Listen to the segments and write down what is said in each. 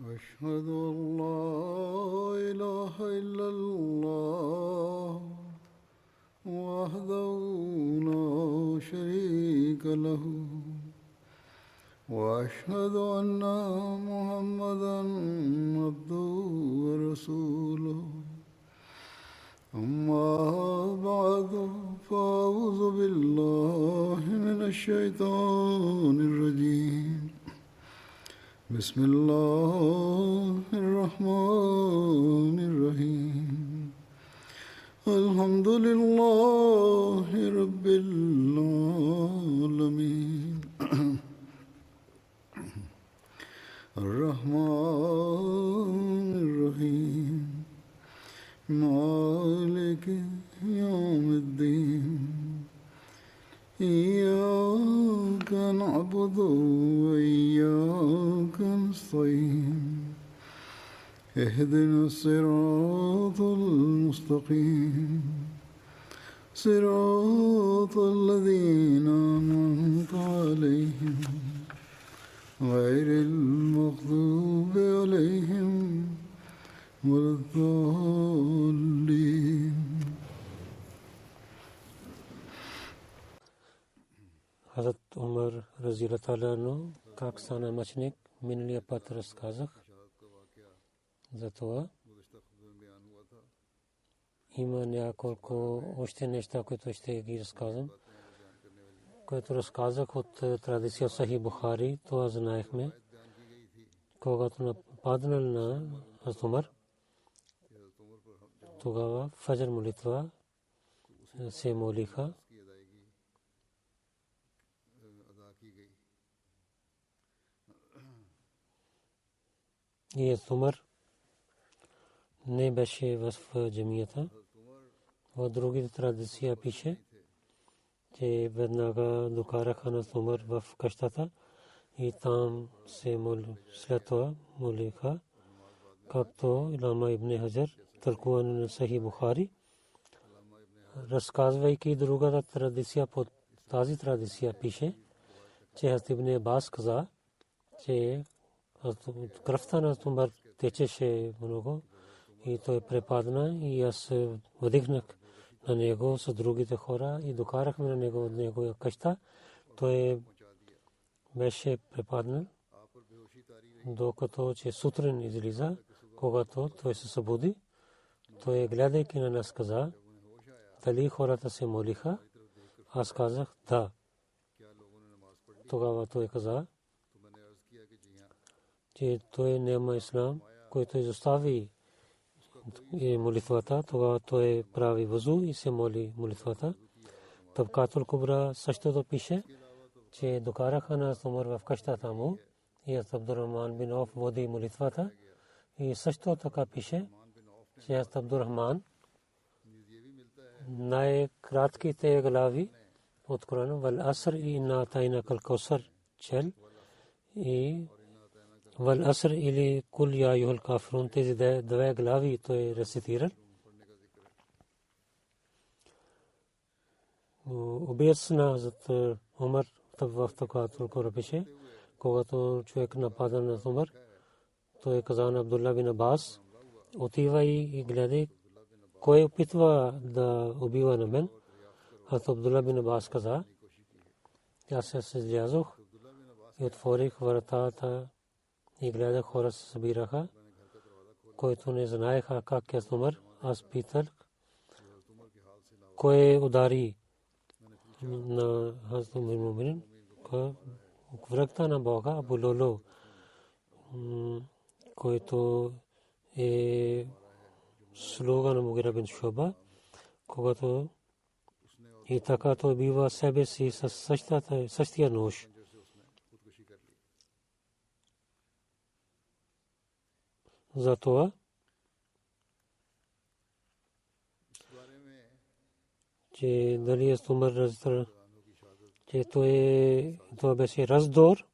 أشهد أن لا إله إلا الله وحده لا شريك له وأشهد أن محمدا عبده ورسوله أما بعد فأعوذ بالله من الشيطان الرجيم بسم الله الرحمن الرحيم الحمد لله رب العالمين الرحمن الرحيم مالك يوم الدين إياك نعبد وإياك نستعين اهدنا الصراط المستقيم صراط الذين أنعمت عليهم غير المغضوب عليهم ولا الضالين. Хазрат Умар разияллаху таала анху как стана мъченик, миналия път разказах за това. Има няколко още неща, които ще ги разказвам, които разказах от традиция Сахих Бухари. Това знаехме, когато нападнал на Хазрат Умар, тогава фаджр молитва се молиха. И Умар не беше в джамията. В другите традиция пише, че веднага докараха на Умар в къщата и там се след това молиха, както Илама Ибн Хаджар, тълкуване на Сахих Бухари, разказвайки другата традиция. Под тази традиция пише, че Хазрат Ибн Аббас каза, че кръвта на Умар течеше много и той препадна и аз вдигнах на него с другите хора и докарахме на него от него къща. Той беше препаднал, докато че сутрин излиза, когато той се събуди, той гледайки на нас каза, дали хората се молиха? Аз казах да. Тогава той каза, че той няма ислам, който изостави молитвата. Тогава той прави вузу и се моли молитвата. Табкатул Кубра същото пише, че докараха на Умар в къщата му и Абдурахман бин Ауф води молитвата. И също така пише, че Абдурахман най-кратките глави от Корана вал аср и инна атайна кал каусар чел и вал аср или кул я аyyuhal кафирун, тези две глави той рецитирал. Обясна за Умар в Табкатул Кубра пише, когато човек напада на Умар, той каза на Абдулла бин Аббас, отивай и гледай кой опитва да убива на мен. Аз Абдулла бин Аббас каза, аз се излязох и отворих вратата и гледах хора се събираха, които не знаеха как е Умар. Аз питах, кой удари на Хазрат Умар, врагта на Бога Абу Лулу, който е слуга на Мугира бин Шуба, когато и така той бива себе си със същия нож. Затова, че дали е Умар разтър, че това беше раздор,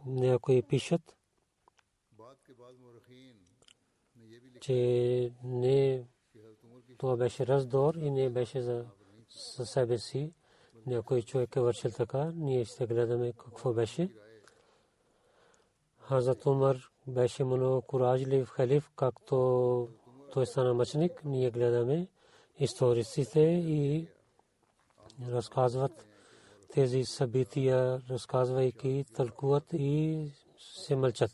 някои пишат, че не това беше раздор и не беше за себе си. Някой човек е вършил така, ние ще гледаме какво беше. Хазрат Умар беше много куражлив халиф, както той стана мъченик. Ние гледаме историците и разказват тези събития, разказвайки, тълкуват и се мълчат.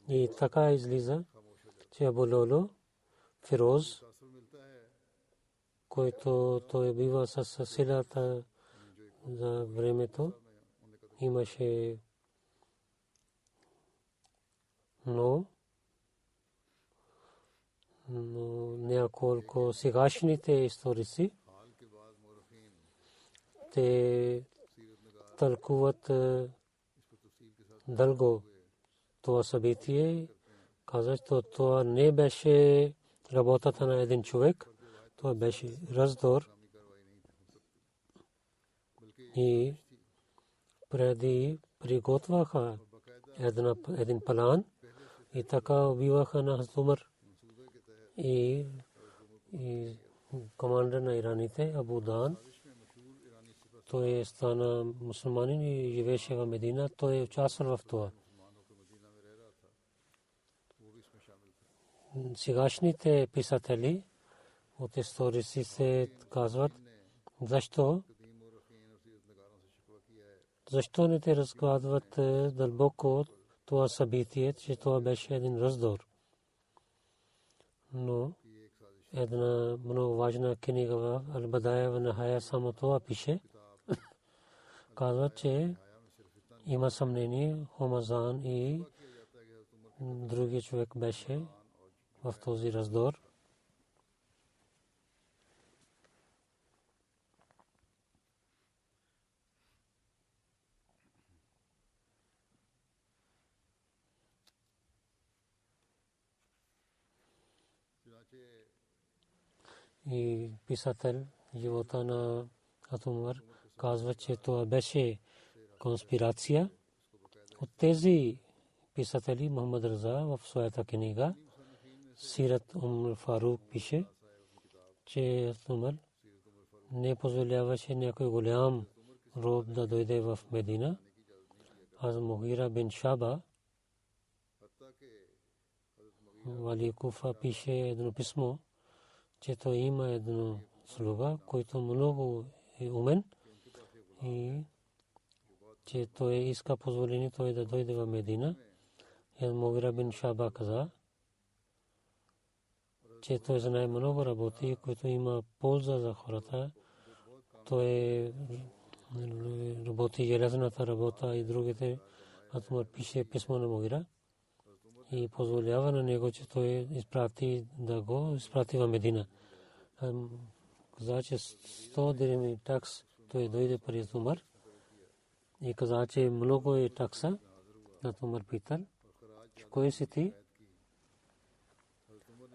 И така излиза, че Абу Лулу Фироз, който той бива с силата за времето, имаше но няколко сегашните историци те тълкуват дълго това събитие. Казах, че това не беше работата на един човек, това беше раздор. И преди приготвяха един план и така убиваха на Умар и командир на ираните Абу Дан. Той стана мусулманин и живееше в Медина. Той участвал в това. Сегашните писатели от историци се казват, защо не те разказват дълбоко това събитие, че това беше един раздор. Но една много важна книга в Ал-Бадая ва Нихая само това пише. Казва, че има съмнение Хумазан и другия човек беше в този раздор. И писател живота на Умар казва, че това беше конспирация. От тези писатели Мухаммад Раза в своята книга Сират Фарук пише, че Умар не позволяваше някой голям роб да дойде в Медина. Аз Мугира бин Шаба Вали Куфа пише едно писмо, че той има едно слуга, който много е умен и че той иска позволение той да дойде в Медина. И Мугира бин Шаба каза, че той знае много работи, които има полза за хората. Той работи железната работа и другите. Атумар пише писмо на Мугира и позволява на него, че той изпрати да го изпрати в Медина. Каза, че 100 дирхами такс той дойде при Умар и каза, че много е такса. На Умар питал, че кой си ти?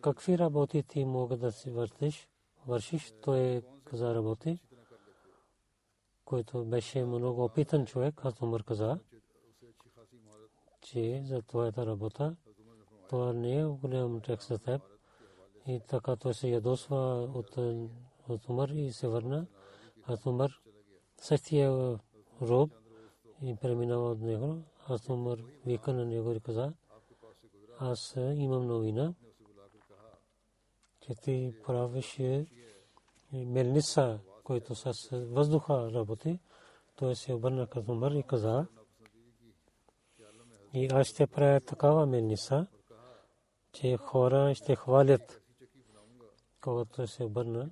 Какви работи ти мога да си вършиш? Той каза работи, който беше много опитан човек. Аз Умар каза, че за твоята работа това не е голям текст за теб. И така той се ядосва от Умар и се върна. Аз Умар същия роб и преминава от него. Аз Умар вика на него и каза, аз имам новина, че ти правиш мелница, който с въздуха работи. Той се обърна към Умар и каза, и аз ще правя такава мелница, че хора ще хвалят. Когато се обърна,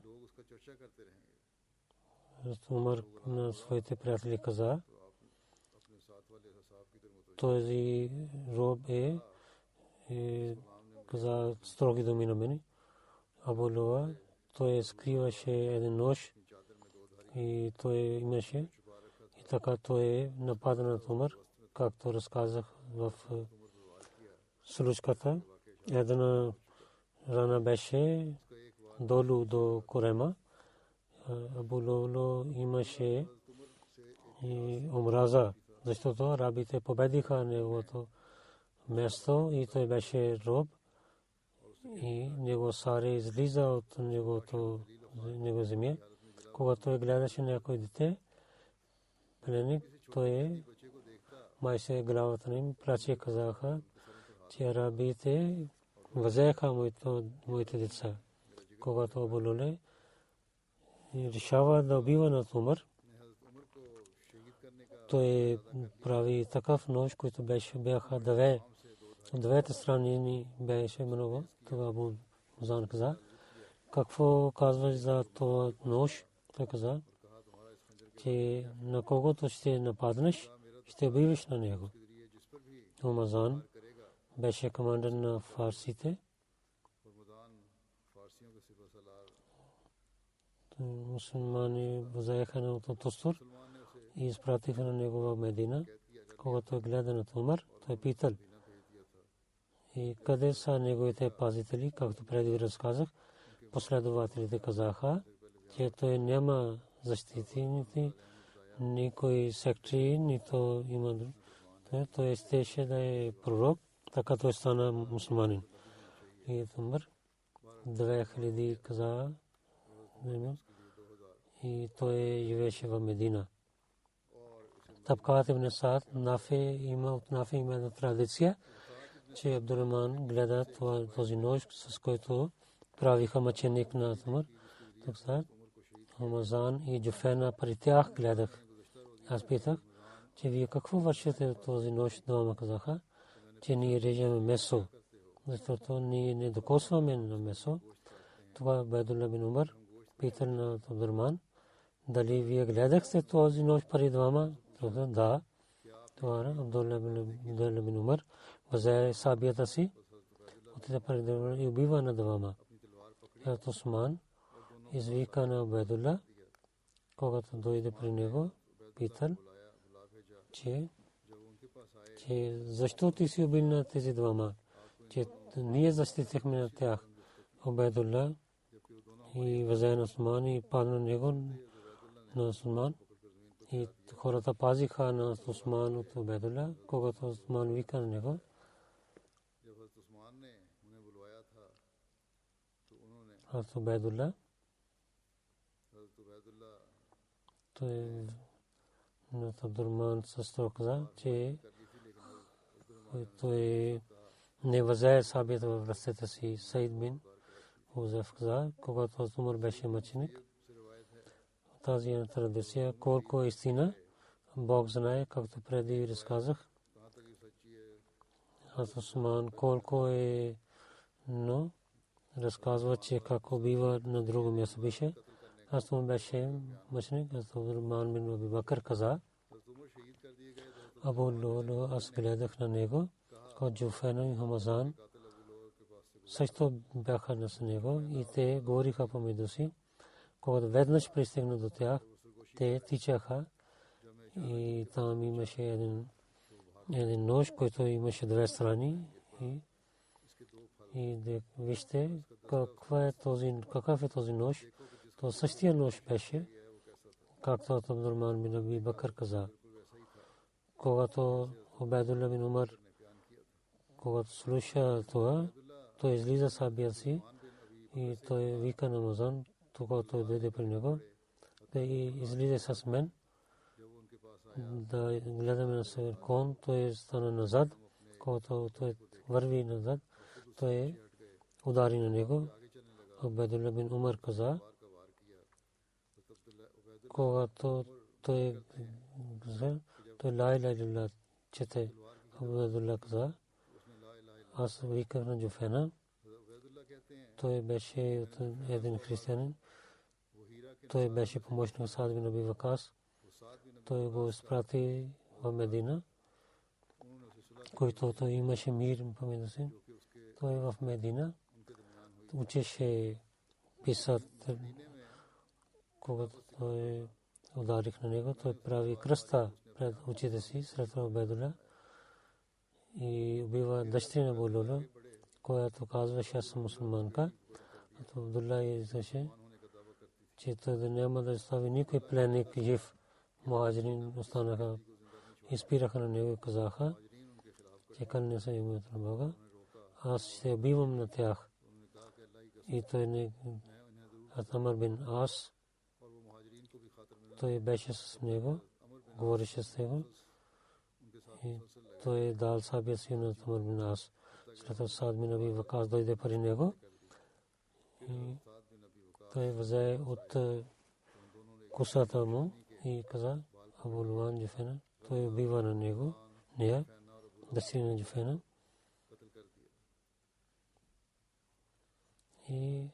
Умар на своите приятели каза, този роб каза строги думи на мене. Абу Луа, той скриваше един нож и той имаше. И така той напада на Умар, както разказах в случката. Една рана беше долу до корема. Абу Лулу имаше омраза, защото арабите победиха неговото място и той беше роб и него саре излиза от него земя. Когато той гледаше някой дете, пленник, той май се главата им плаче, казаха, че арабите възеха моите деца. Когато Абу Луле решава да убива на Умар, той прави такъв нож, който бяха двете страни беше много. Това Абу Зан каза, какво казваш за това нож? Той каза, че на когото ще нападнеш, ще убиваш на него. Омазан беше командир на фарсите. Мусулмани взеха на Тустур и изпратиха на него в Медина. Когато гледа на Умар, той питал, и къде са неговите пазители, както преди разказах. Последователите казаха, че той няма защитници, никой сектори, нито има. Той щеше да е пророк, така той стана мусулманин. И Умар 2000 каза, и той живееше в Медина. Табкат ибн Саад има една традиция, че Абдурахман гледа този нож, с който правиха мъченик на Умар. Омазан и Джуфена при тях гледах. Аз питах, че вие какво вършите този нож? Двама казаха, че ние режеме месо, защото ние не докосваме на месо. Това Абдулла бин Умар питал на Абдурахман, дали вие гледахте този нож при двама? Да. Това Абдулла бин Умар взе сабията си, отиде при и убива на двама. Усман извика на Абдулла, когато дойде при него, питал, че защо ти си убил на тези двама, че ние защитихме на тях. Абдулла и взе на Усман и падна на него на Усман. И хората пазиха на Усман от Абдулла, когато Усман вика на него. Аз Абдулла той на Абдурахман също каза, че той не взе сабията в ръцете си. Саид бин Хузайф каза, когато Умар беше мъченик. Тази традиция, колко е истина, Бог знае, както преди разказах. Аз Усман колко е, но разказва, че как убива на друго място беше. Аз му беше мъченик, Абдурахман бин Аби Бакър каза, Абу Лулу, аз гледах на него, когато Джуфена и Хамазан също бяха на него и те говориха помежду си. Когато веднъж пристигна до тях, те тичаха и там имаше един нож, който имаше две страни. И вижте какъв е този нож. То същия нож беше, както Абдурахман бин Аби Бакър каза. Когато Убайдулла бин Умар, когато слуша това, той излиза сабия си и той вика на Омазан, когато той дойде при него, да излиза с мен, да гледаме на север кон, той стана назад, когато той върви назад, той удари на него. Убайдулла бин Умар каза, когато той ла иляха илlallah чете, Абдулла каза, аз виках на Джуфена, той беше един християнин, той беше помощник на Саад бин Аби Вакас, той го изпрати в Медина, който той имаше мир помежду си. Той в Медина учеше писат, когато той ударих на него, той прави кръста пред очите си сред Убайдулла и убива дъщеря на Абу Лулу, която казваше, аз съм мусулманка. Абдулла изрече, че той няма да остави никой пленник жив. Мухаджирин останаха и спираха на него и казаха, че кълне се името на Бога, аз ще убивам на тях. И той не Амар бин Ас, той беше с него, говореше с него той е дал сабия си на Умар бин Ас. След това Саад бин Аби Вакас дойде при него и той взе от косата му и каза: Абу Луан Джуфена, той убива на него, нея, дъщеря на Джуфена. И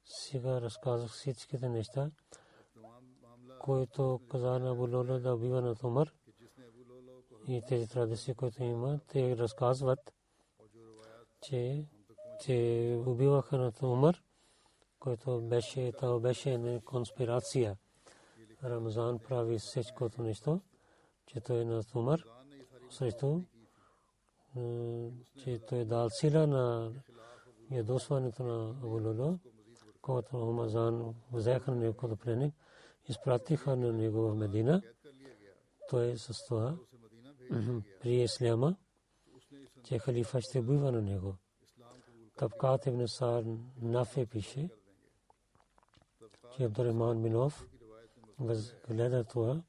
сега разказах всичките неща, които каза на Абу Лула да убива на Умар. И тези традиции, които има, те разказват, че убиваха на Умар, който беше една конспирация. Рамазан прави всичкото нещо, че той е на Умар, срещу, че той дал сила на ядосването на Абу Лула, когато Рамазан взеха на него като пленник, изпратиха на него в Медина. Той с това при исляма, че халифа ще убива на него. Табкат ибн Сар Нафе пише, че Абдурахман бин Ауф гледа това,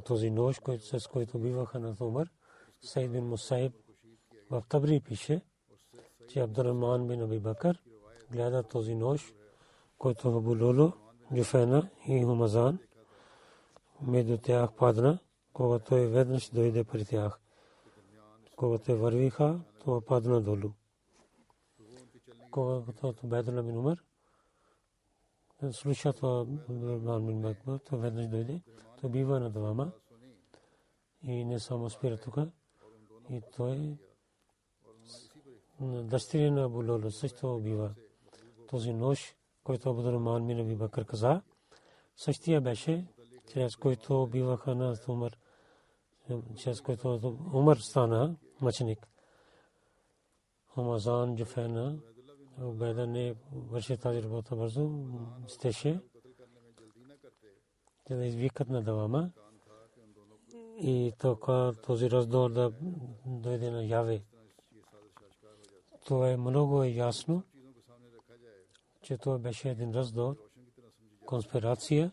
този нож, с който убиваха на Умар. Сайд бин Мусайб в Табри пише, че Абдурахман бин Аби Бакър гледа този нож, който Абу Лула, Джуфена и Хумазан между тях падна, когато той веднъж дойде при тях. Когато вървиха, това падна долу. Когато Бедла бин Умар слуша това Бин Бакър, той веднъж дойде, той бива на двама и не само спира тук. И той дъщеря на Абу Лула също убива. Този нож, който Абдурахман бин Аби Бакър каза, същия беше, чрез който убиваха на Умар, чрез който Умар стана мъченик. Хумазан Джуфена Убайда не върши тази работа бързо, стеше, да извикат на двама и този раздор да дойде на яве. Това е много ясно, че това беше един раздор, конспирация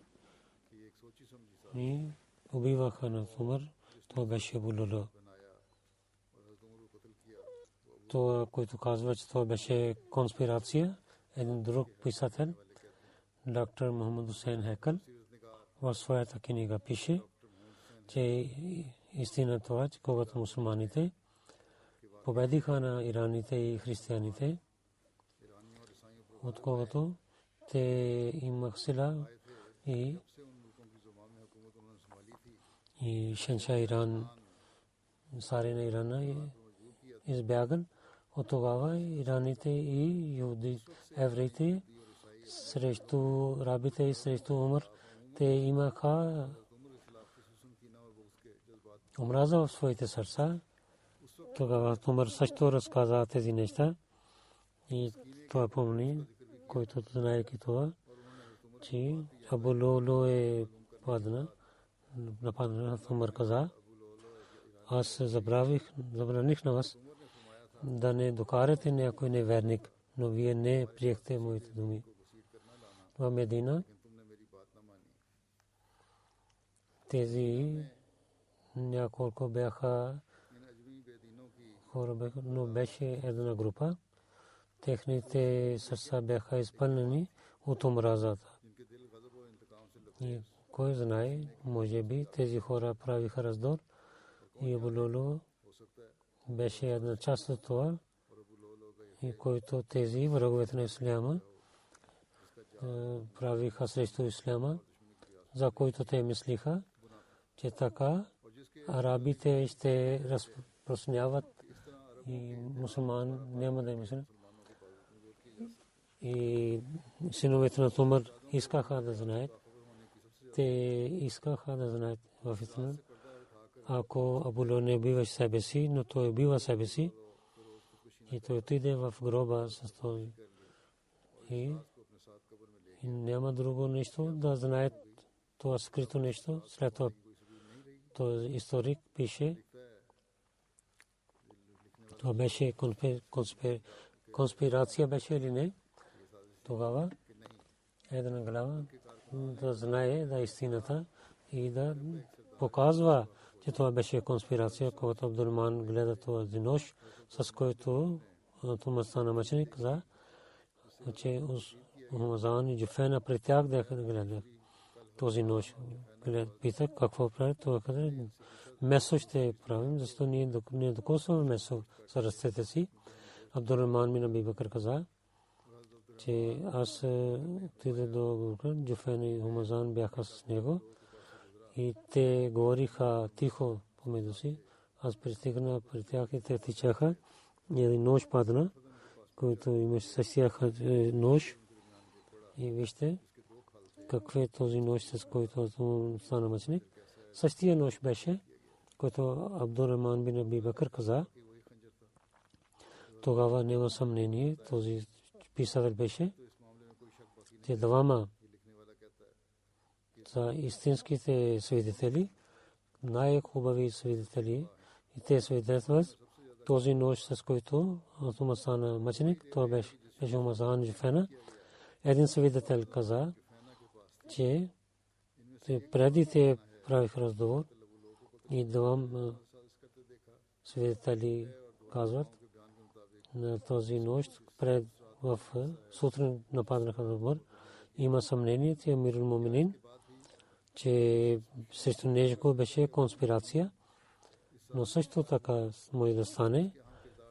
и убиваха на Умар. Това беше Абу Лула. Това, който казва, че това беше конспирация, един друг писател, доктор Мухаммад Хусейн Хекъл, в своята книга пише, че истина това, че когато мусулманите победиха на ираните и християните, откогато те имах сила и Шенша Иран, Саре на Ирана избяган. От тогава ираните и евреите срещу рабите и срещу Умар, те имаха омраза в своите сърца. Тогава Умар също разказа тези неща и това помни, който знаеки това, че Абу Лула е нападна на Умар каза: аз забраних на вас да не докарате някой неверник, но вие не приехте моите думи. В Медина тези няколко бяха хора, но беше една група. Техните сърца бяха изпълнени от омразата. И кой знае, може би тези хора правиха раздор и Абу Лула беше една част от това, и който тези враговете на исляма правиха срещу исляма, за който те мислиха, че така арабите ще разпространяват и мусулман няма да мислят. И синовете на Умар искаха да знаят. Те искаха да знаят в истина. Ако Абу Лула не убиваше себе си, но той убива себе си и той отиде в гроба с този. И няма друго нещо да знаят това скрито нещо. След това този историк пише, това беше конспирация беше или не. Тогава една глава да знае да истината и да показва, че това беше конспирация, когато Абдурман гледа този нож, с който Тумас стана мъченик, каза, че Хумазан и Джуфена при тях да гледа този нож. Пита какво прави, това каза, месо ще правим, защото ние докосваме месо с ръцете си. Абдурман бин Аби Бакр каза, че аз отидох до Джуфен и Хумазан бяха с него и те говориха тихо помежду си. Аз пристигна при тях и те тичаха. Един нож падна, който имаше същия нож. И вижте какъв е този нож, с който стана мъченик. Същия нож беше, който Абдуррахман бин Аби Бакр каза. Тогава няма съмнение, този писател беше, те двама за истинските свидетели, най-хубави свидетели, и те свидетелстват този нож, с който Тумас стана мъченик, това беше Хумазан Джуфена. Един свидетел каза, че преди те правих разговор и двама свидетели казват на този нощ пред в сутрин нападнаха на Умар. Има съмнение, че Амирул Муминин, че срещу него беше конспирация, но също така може да стане,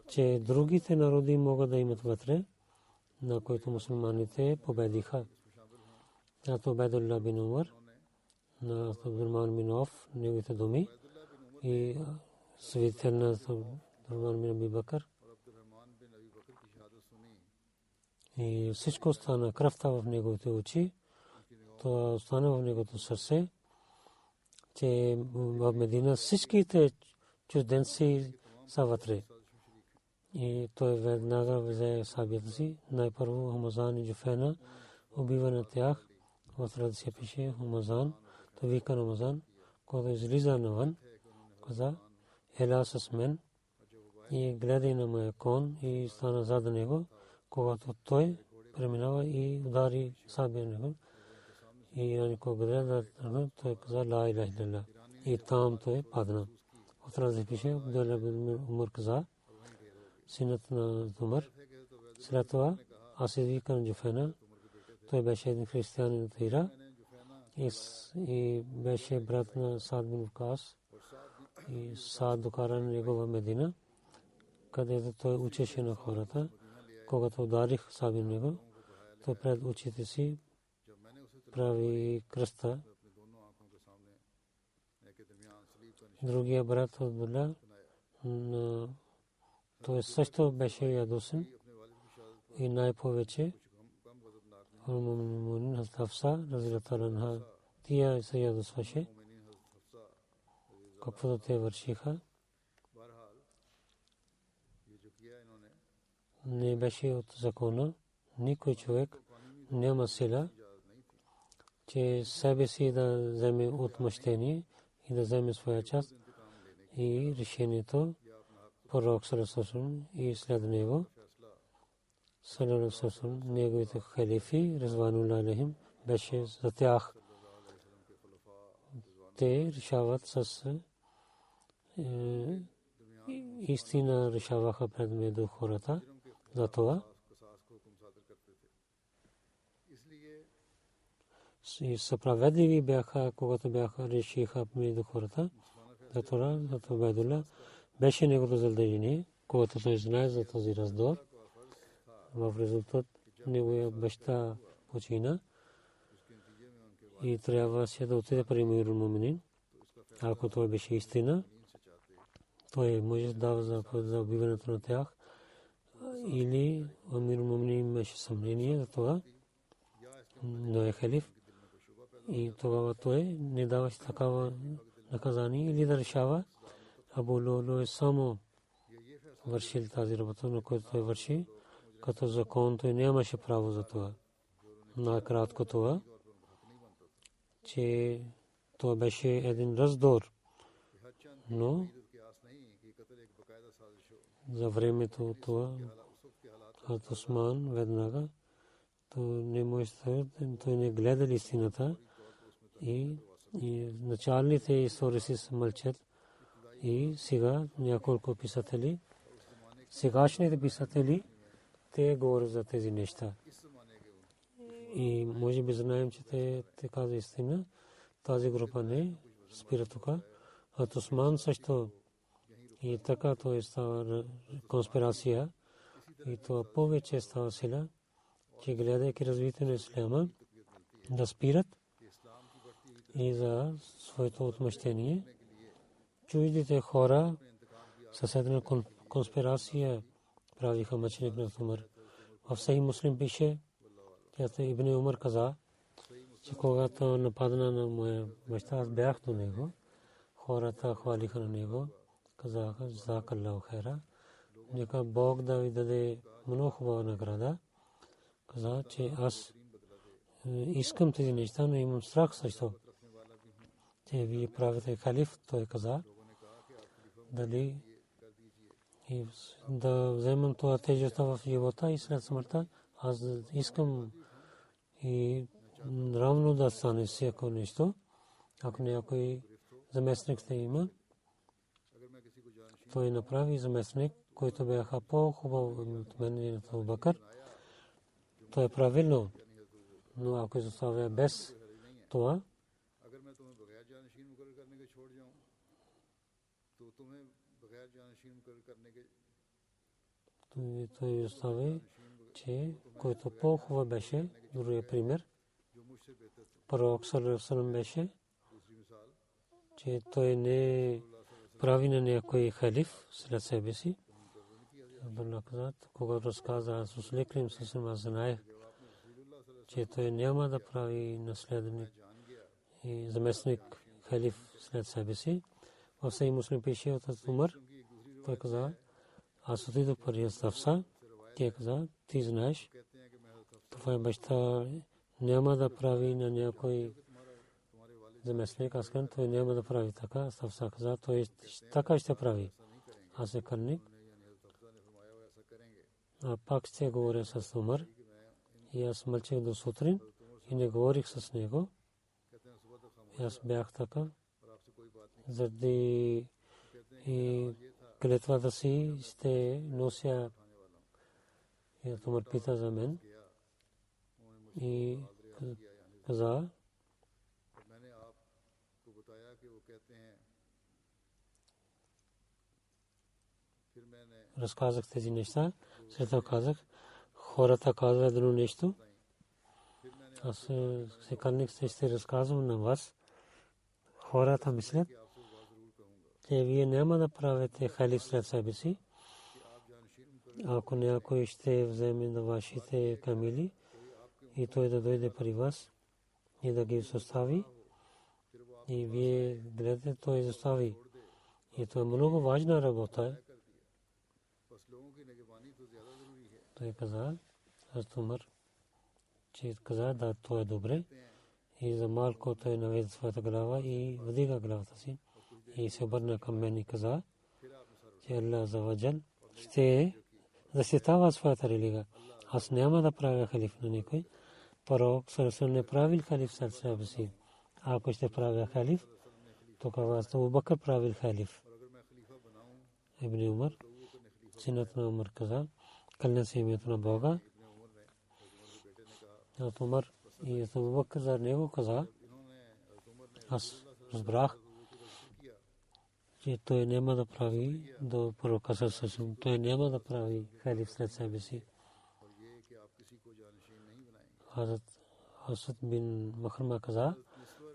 че другите народи могат да имат вътре, на които мусулманите победиха. Ато Убайдулла бин Умар, на Абдуррахман бин Ауф, неговите думи и свидетел на Абдуррахман бин Аби Бакр. И всичко стана, кръвта в неговите очи, това остана в неговото сърце, че в Медина всичките чужденци са вътре. И той веднага взе сабията си. Най-първо Хумазан и Джуфена убива на тях. В традиция пише Хумазан, то вика Хумазан, който излиза навън, каза, ела с мен и гледай на моя кон и стана зад него, когато той преминава и удари сабия него. И на него гледа, той каза, ла иляха илlallah. И там той падна. В традиция пише Абдулла бин Умар каза, синът на Умар. След това аз извикам Джуфена. Той беше един християнин от Ира и беше брат на Саад бин Вакас. И Саад докара него в Медина, където той учеше на хората. Когато ударих Саад бин него, той пред очите си прави кръста. Другия брат Абдулла, той също беше ядосен и най-повече Мумин Хафса разилата анха, тия се ядосваше, каквото те вършиха. Не беше от закона, никой човек няма сила, че себе си да вземе отмъщение и да вземе своя част и решението пророк Салесалам и след него Салесалам, неговите халифи, Резвануллах алейхим, беше за тях. Те решават с истина, решаваха пред между хората за това. И справедливи бяха, когато бяха решиха между хората. За това Убайдулла беше неговото задължение, когато той знае за този раздор. В резултат неговия баща почина и трябваше да отиде при Амирул Муминин. Ако той беше истина, той може да дава за убиването на тях. Или Амирул Муминин имаше съмнение за това, но е халиф. И тогава той не даваше такава наказание или да решава. Абу Лулу е само вършил тази работа, на която той върши. Като закон той нямаше право за това. Накратко това, че това беше един раздор. Но за времето това от Осман веднага той не може, той не гледа истината и началните историци мълчат, И сега няколко писатели, сегашните писатели, те говорят за тези неща. И може би знаем, че те каза истина. Тази група не спира тук. А Осман също и така то става конспирация. И това повече става сила, че гледайки развитие на исляма, да спират и за своето отмъщение. Чуждите хора със една конспирация правиха мъченик на Умар. В Сахих Муслим пише, че Ибн Умар каза, че когато нападна на моя баща, аз бях до него. Хората хвалиха на него, казаха, Жазакаллаху хайра. Нека Бог да ви даде много хубава награда. Каза, че аз искам тези неща, но имам страх също. Че вие правите халиф, той каза, дали да вземам това тежестта в живота и след смъртта. Аз искам и равно да стане всяко нещо. Ако някой заместник ще има, той направи заместник, който бяха по-хубав от мен и от Абу Бакър. То е правилно. Но ако изоставя без това, той остави, че който по-хубав беше, другия пример. Пророк саллаллаху алейхи ва саллям беше, че той не прави на някой халиф след себе си. Абдулла каза, когато разказа аз усликрим се, аз знаех, че той няма да прави наследник и заместник халиф след себе си. В Сахих Муслим пише от Умар, той каза, аз отидох при Хафса, тя каза, ти знаеш, това баща няма да прави на някой заместник, аз казвам, той няма да прави така. Хафса каза, той така ще прави. Аз се кърник. А пак ще говоря с Умар. И аз мълчах до сутрин и не говорих с него. И аз бях така. Заради клетвата си ще нося. И Умар пита за мен. И каза, разказах тези неща. След това казах, хората казват едно нещо. Аз се кърник ще разказвам на вас. Хората мислят, че вие няма да правите халиф след себе си. Ако някой ще вземе на вашите камили и той да дойде при вас и да ги състави, и вие гледате, той изостави. И това е много важна работа. Той каза, аз Умар, че каза, да, това е добре. И за малко той наведе своята глава и вдига главата си. И се обърна към мен и каза, че Аллах Аззаваджал ще защитава своята религия. Аз няма да правя халиф на никой. Пророк съвсем не правил халиф след себе си. Ако ще правя халиф, тогава Абу Бакър правил халиф. Ибн Умар, синът на Умар каза, кълня се името на Бога. От Умар и Абу Бакър за него каза, аз разбрах, че той няма да прави до пророка съвсем. Той няма да прави халиф след себе си. Хазрат бин Махрама каза,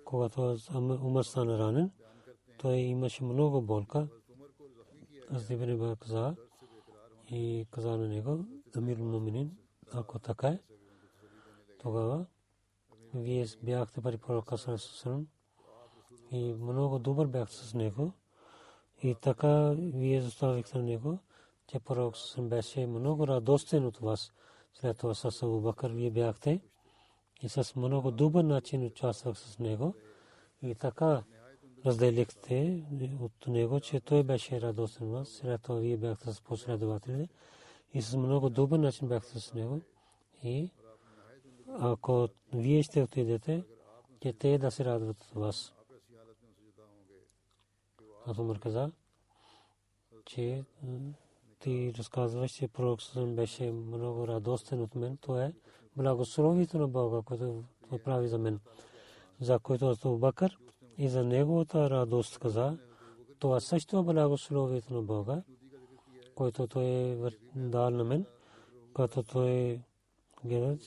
когато Умар стана ранен, той имаше много болка. Аз Ибн Умар каза и каза на него, Амир ал-Муминин, ако така е, тогава вие бяхте при пророка съвсем и много добър бяхте с него. И така вие заставихте на него, че пророк беше много радостен от вас. След това с Абу Бакър вие бяхте и с много добър начин участвах с него. И така разделихте от него, че той беше радостен от вас. След това вие бяхте с последователите и с много добър начин бяхте с него. И ако вие ще отидете, че те да се радват от вас. Аз Умар каза, че ти разказваш, че пророк беше много радостен от мен. То е благословието на Бога, което прави за мен, за който Абу Бакър и за неговата радост каза. Това също е благословието на Бога, който той е дал на мен, като той гледа,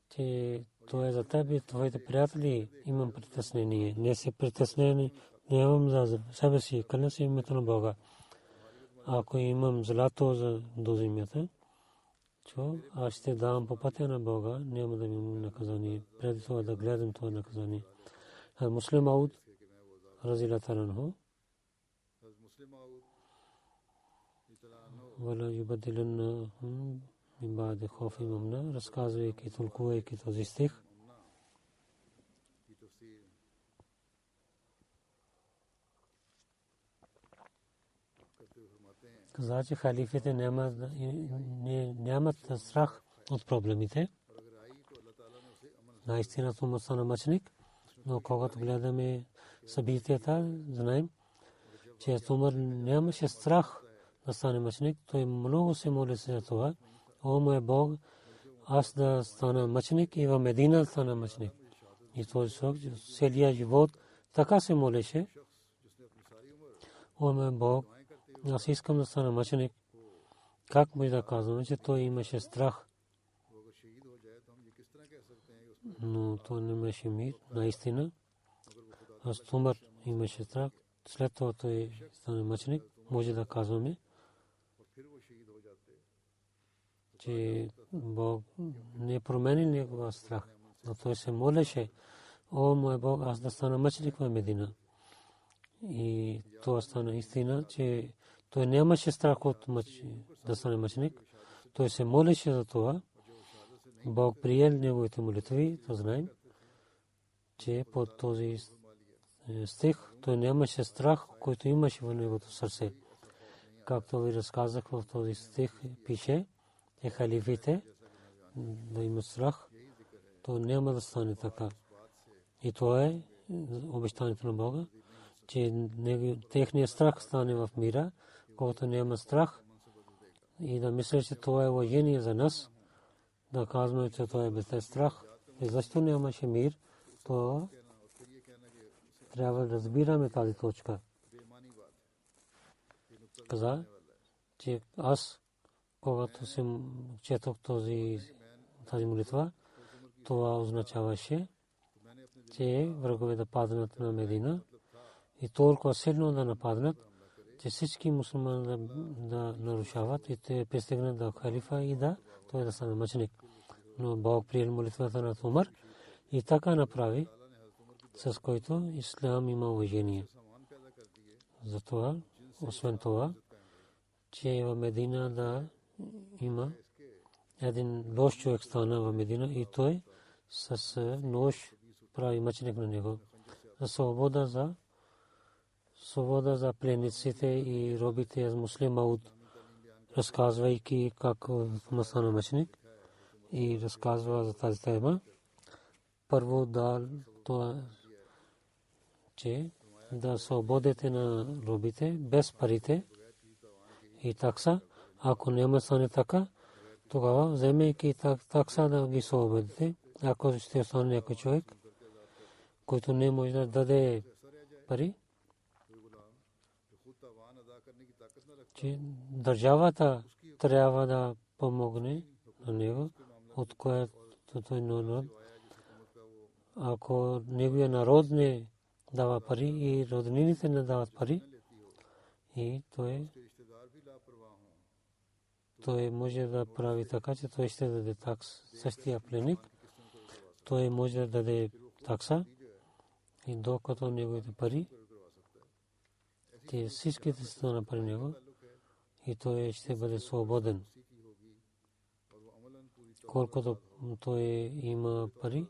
че той е за теб и твоите приятели. Имам притеснение. Не се притеснени, нямам за себе си, къде си името на Бога. Ако имам злато до земята, аз ще дам по пътя на Бога, няма да имам наказание. Преди това да гледам това наказание. Муслим Ауд разилата ранху вала юбадиланнахум мин баъди хауфихим амна, разказвайки, тълкувайки този стих. Каза, че халифите нямат страх от проблемите. Наистина това стана мъченик, но когато гледаме събитията, знаем, че Умар нямаше страх да стане мъченик. Той много се моли за това. О, мой Бог, аз да стана мъченик и в Медина да стана мъченик. И този срок, целия живот, така се молеше. О, мой Бог, аз искам да стана мъченик. Как може да казваме, че той имаше страх? Но той не имаше мир, наистина. Аз Умар имаше страх. След това той стана мъченик. Може да казваме, че Бог не промени неговия страх. Но той се молеше, о, мой Бог, аз да стана мъченик в Медина. И това стана истина, че той нямаше страх от да стане мъченик. Той се молеше за това. Бог приел неговите молитви, то знаем, че под този стих той нямаше страх, който имаше в неговото сърце. Както ви разказах в този стих, пише, че халифите да имат страх, то няма да стане така. И това е обещанието на Бога, че техният страх стане в мира, когато няма страх, и да мисля, че това е уважение за нас, да казваме, че това е без страх. И защо нямаше мир, то трябва да разбираме тази точка. Каза, че аз, когато съм четох тази молитва, това означаваше, че врагове да паднат на Медина и толкова силно да нападнат, че всички мусулмани да нарушават и те пристигнат до халифа и да той да стане мъченик. Но Бог приел молитвата на Умар и така направи, с който ислам има уважение. Затова, освен това, че в Медина да има един лош човек стана в Медина и той с нож прави мъченик на него. За свобода за пленниците и робите с Муслим Ауд, разказвайки как стана мъченик и разказва за тази тема. Първо да това, че да свободите на робите без парите и такса. Ако няма стане така, тогава вземайки такса да ги свободите. Ако ще остане някой човек, който не може да даде пари, че държавата трябва да помогне на него, от което той народ. Ако неговия народ не дава пари и роднините не дават пари, и той може да прави така, че той ще даде такс. Същия пленник, той може да даде такса и докато неговите пари, те всичките са на пари него и той ще бъде свободен. Колкото той има пари,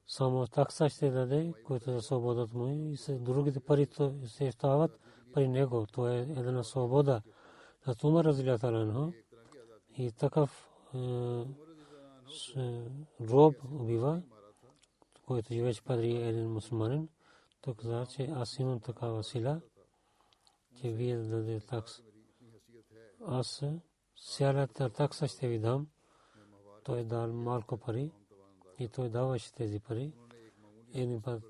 само такса ще даде, който е свободата му, и другите пари се остават при него. Това е една свобода. На Умар разилата анху и такъв роб убива, който живееше при един мусулманин. Той каза, че аз имам такава сила че вие дадете такс. Аз цялата такса ще ви дам. Той дал малко пари и той даваше тези пари. Един път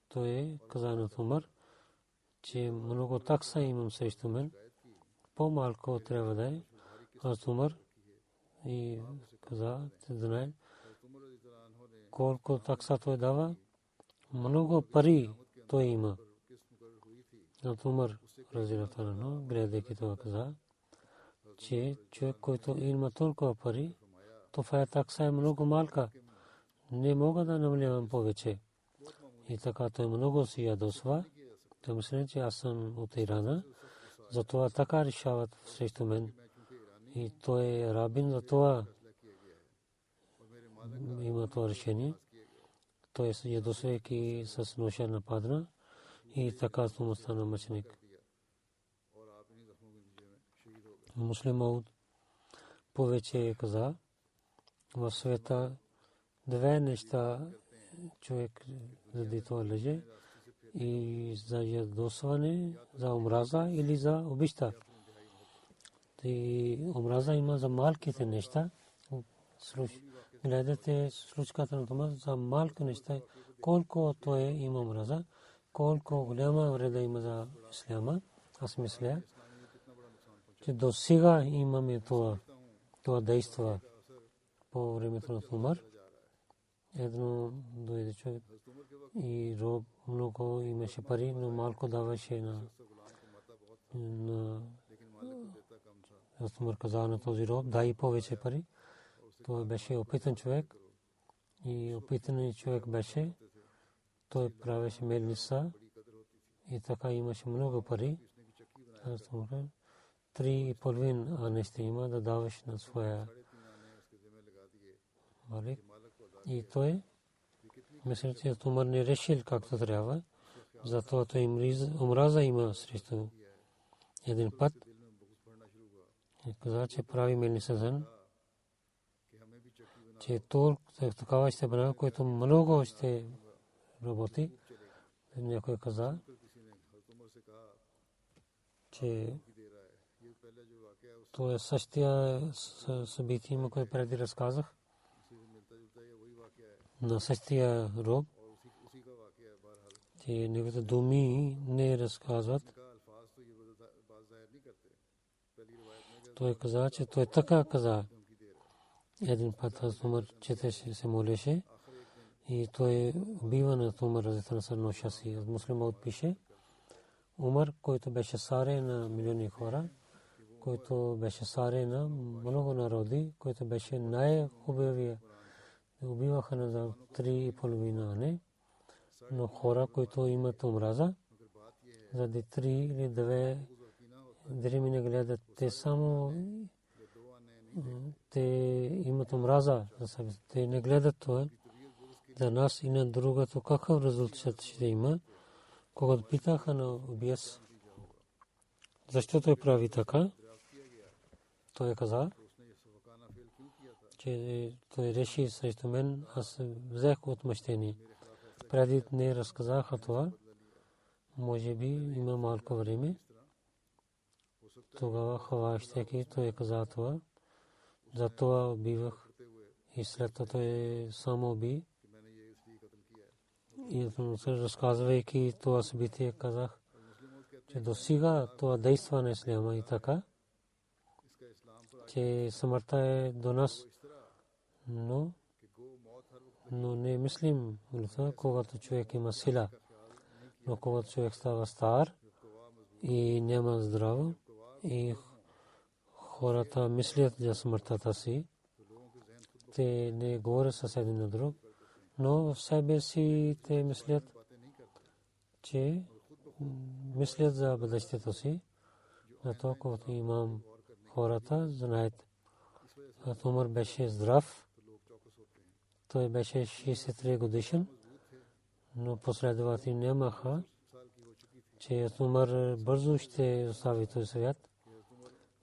той каза на Умар, че много такса имам срещу мен. По-малко трябва да е. Аз Умар и каза, че знае колко такса той дава. Много пари той има. На Умар разилата на гледайки това каза, че човек, който има толкова пари, това такса е много малка. Не мога да намалявам повече. И така той много си ядосва. Той мисли, че аз съм от Ирана. Затова така решават срещу мен. И той е рабин, затова има това решение. Той се ядосвайки с ноша нападна и така му стана мъченик. Муслим Мауд повече каза, в света две неща човек заради това лъже и за ядосване, за омраза или за обичта. И омраза има за малките неща. Гледате случката на това за малки неща, колко той има омраза, колко голяма вреда има за исляма. Аз мисля, че до сега имаме това действа по времето на Умар. Едно дойде човек и роб много имаше пари, но малко даваше на Умар каза на този роб, дай повече пари. Той беше опитан човек и опитан човек беше. Той правеше мелница и така имаше много пари. 3,5 анеща има да даваш на своя малик. И той мисля, че Умар не решил както трябва. Затова той омраза има срещу един път. И каза, че прави мелница, че такава ще бъде, който много ще работи. Някой каза, че то е същия събитие, което преди разказах. На същия роб, че неговите думи не разказват. Той каза, че той така каза. Един път Умар четеше, се молеше и той убива на Умар разитана ноша си. Муслим Мауд пише, Умар, който беше царе на милиони хора, който беше царе на много народи, който беше най-хубавия. Убиваха на 3,5 не, но хора, които имат омраза, заради 3 или 2 дреми не гледат, те само те имат омраза за себе си. Те не гледат това за нас и на другото какъв резултат ще има. Когато питаха на убиец, защо той прави така, той каза, че той реши срещу мен, аз взех отмъщение. Преди не разказаха това, може би има малко време. Тогава хващайки, той каза това, затова убивах и след това той само уби. И разказвайки това събитие, казах, че до сега това действа на исляма и така, че смъртта е до нас, но не мислим, когато човек има сила, но когато човек става стар и няма здраво и хората мислят за смъртта си, те не говорят с един на друг, но в себе си те мислят, че мислят за бъдещето си, зато когато имам хората знаят. Умар беше здрав, той беше 63 годишен, но последователи нямаха, че Умар бързо ще остави този свят.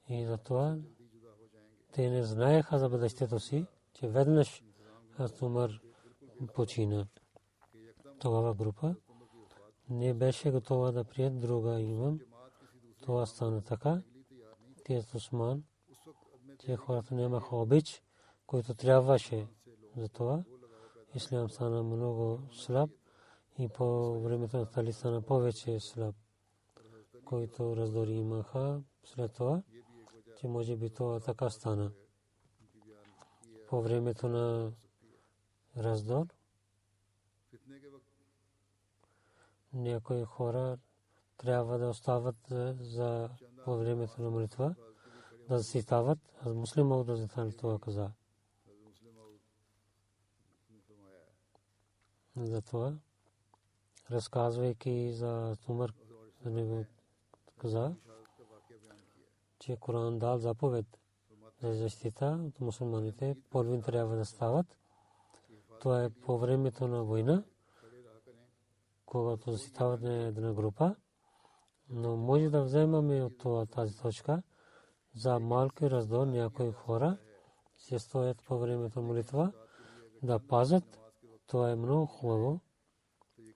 И затова те не знаеха за бъдещето си, че веднъж Умар почина. Тогава група не беше готова да приеме друга имам. това стана така. Тият Усман, че хората нямаха обич, който трябваше. Затова ислям стана много слаб и по времето на Али стана повече слаб, който раздори имаха след това, че може би това така стана. По времето на раздор някои хора трябва да остават за по времето на молитва, да защитават. Аз муслим Мауд разитали това каза. Затова, разказвайки за Умар, за него каза, че Коран дал заповед за защита от мусулманите. Половин трябва да стават. Това е по времето на война, когато защитават на една група. Но може да вземаме от тази точка за малки раздор някои хора се стоят по времето на молитва да пазят. Това е много хубаво.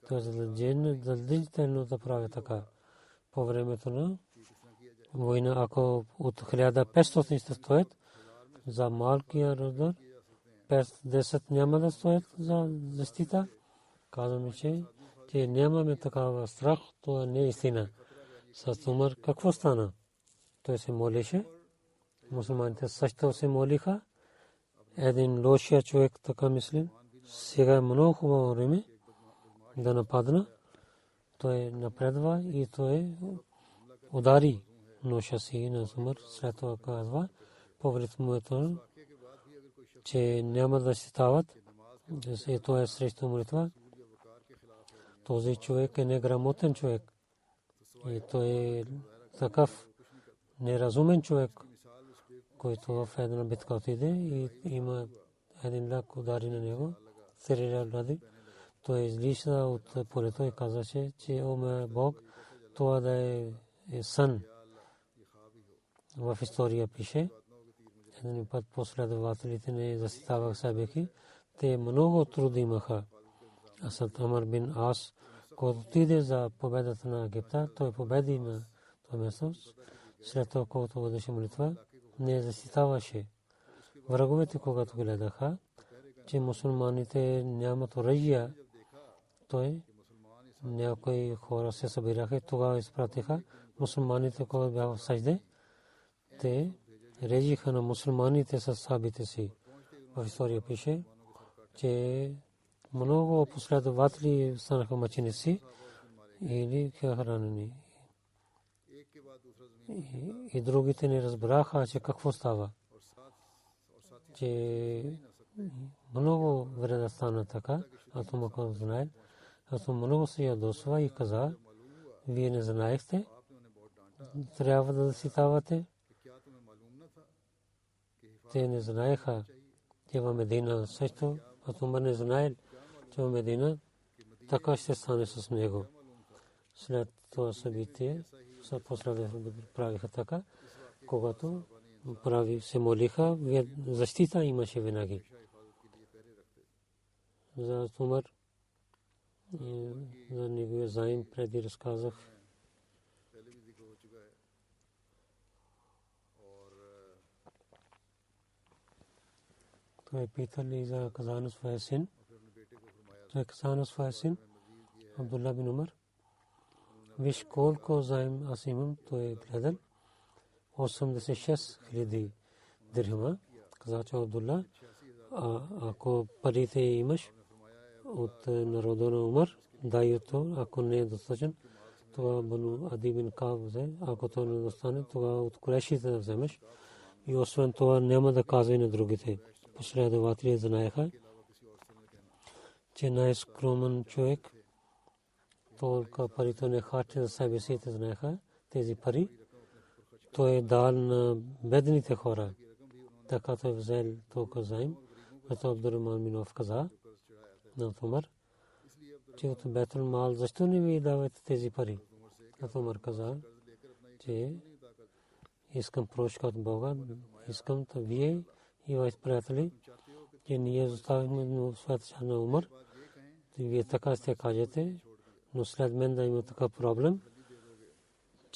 Това е задължително да прави така. По времето на война, ако от 1500 ще стоят за малкия раздор, 5-10 няма да стоят за защита. Казваме, че нямаме такава страх, това не е истина. С Умар какво стана? Той се молеше. Мусулманите също се молиха. Един лошия човек така мисли. Сега е много хубаво време да нападна. Той напредва и той удари ноша си на Умар. След това казва, повред моето, че няма да се стават. Това е срещу молитва. Този човек е неграмотен човек. И той е такъв неразумен човек, който в една битка отиде и има един лак удари на него. Той излиза от полето и казаше, че о мой Бог, това да е сън. В история пише. Един път последователите не защитаваха себе. Те много труд имаха. Асад Амар бин Ас, който отиде за победата на Египта, той победи на това място. След това, когато водеше молитва, не защитаваше. Враговете, когато гледаха, че мусулманите нямат оръжия, той някои хора се събираха и тогава изпратиха мусулманите, когато бяха в сажде. Те режиха на мусулманите с сабите си. В история пише, че много последователи станаха мъченици или ранени. И другите не разбраха, че какво става. Че много вреда стана така. Аз му знае. Аз много се ядосва и каза, вие не знаехте, трябва да защитавате. Те не знаеха, че в Медина също. Аз не знае, че в Медина така ще стане с него. След това събитие, последователите правиха така, когато се молиха, защита имаше винаги. За Умар, за неговия заем преди разказах. Той питали за казана своя син. Той казана своя син, Абдулла бин Умар. Виж колко заем аз имам, той гледал. 86,000 дирхама. Каза, че Абдулла, ако парите имаш от народа на Умар, дай то, ако не е достатъчен, това Бану Ади бин Кааб взе, ако то не достане, тогава от Курешите да вземеш. И освен това няма да казва на другите. Последователи знаеха, че най-скромен човек толкова парите не харчи за себе си, те знаеха тези пари. Той е дал на бедните хора. Така той взел толкова заем. Като Абдурахман бин Ауф каза на Умар, че от Бейтул Мал защо не ми давате тези пари? Като Умар каза, че искам прошка от Бога, искам да вие и вашите приятели, че ние оставихме света на Умар. Вие така ще кажете, но след мен да има такъв проблем,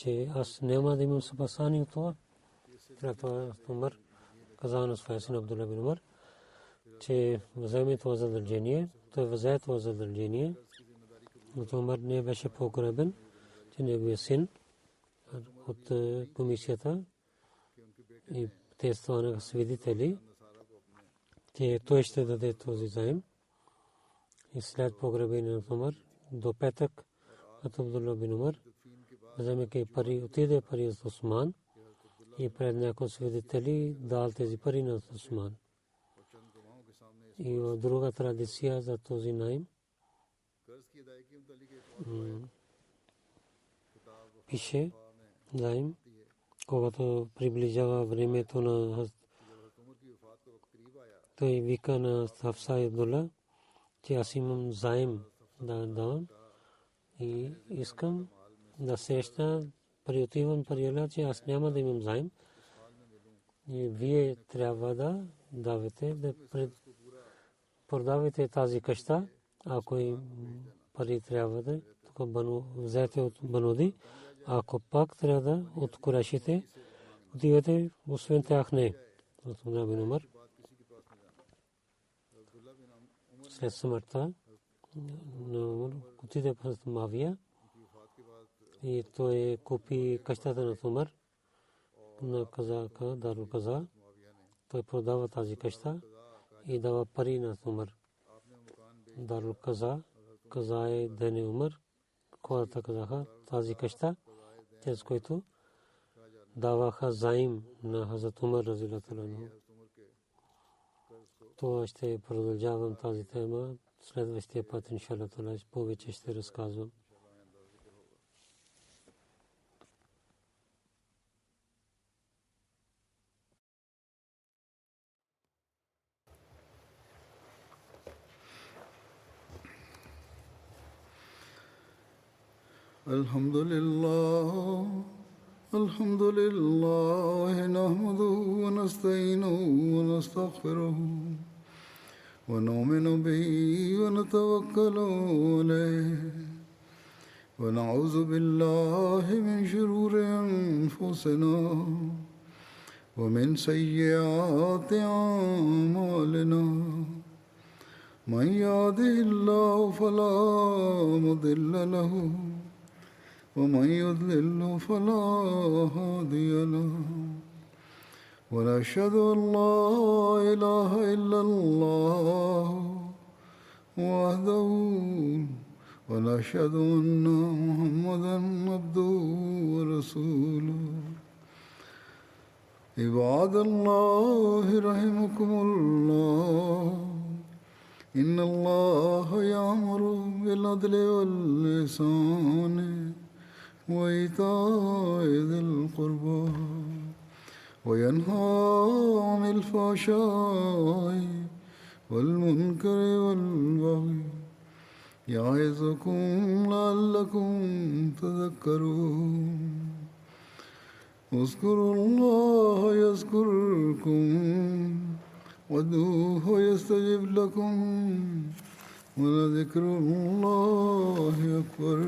че аз няма да имам спасание от това. След това Умар каза на своя син Абдулла бин Умар, че вземе това задължение. Той взе това задължение. Но Умар не беше погребен, че неговия син от комисията и те станаха свидетели, че той ще даде този заем. И след погребение на Умар до петък от Абдулла бин Умар вземайки пари, отиде пари от Усман и пред някои свидетели дал тези пари на Усман. И в друга традиция за този наем пише заем, когато приближава времето на той вика на Хафса и Абдулла, че аз имам заем да давам и искам да срещна при отивам при Аллах, че аз няма да имам заем. И вие трябва да давате, да продавате тази къща, ако и пари трябва да тук взете от Бануди, ако пак трябва да от Курешите, отивате, освен тях не. От Абдулла Умар след смъртта отиде в Мавия и той купи къщата на Умар на Казака, Дарул Каза. Той продава тази къща и дава пари на Умар. Дарул Каза, Каза е Дене Умар, хората казаха тази къща, чрез който даваха заим на Хазрат Умар разилата анху. Това ще продължавам тази тема следващия път, иншаллах, повече ще разказвам. الحمد لله نحمده ونستعينه ونستغفره ونؤمن به ونتوكل عليه ونعوذ بالله من شرور أنفسنا ومن سيئات أعمالنا من يهده الله فلا مضل له ومن يضلل فلا هادي له ونشهد أن لا إله إلا الله وحده ونشهد أن محمدا عبده ورسوله عباد الله رحمكم الله إن الله يأمر بالعدل والإحسان وإيتاء ذي القربى وينهى عن الفحشاء والمنكر والبغي يعظكم لعلكم تذكرون اذكروا الله يذكركم وادعوه يستجب لكم ولذكر الله أكبر.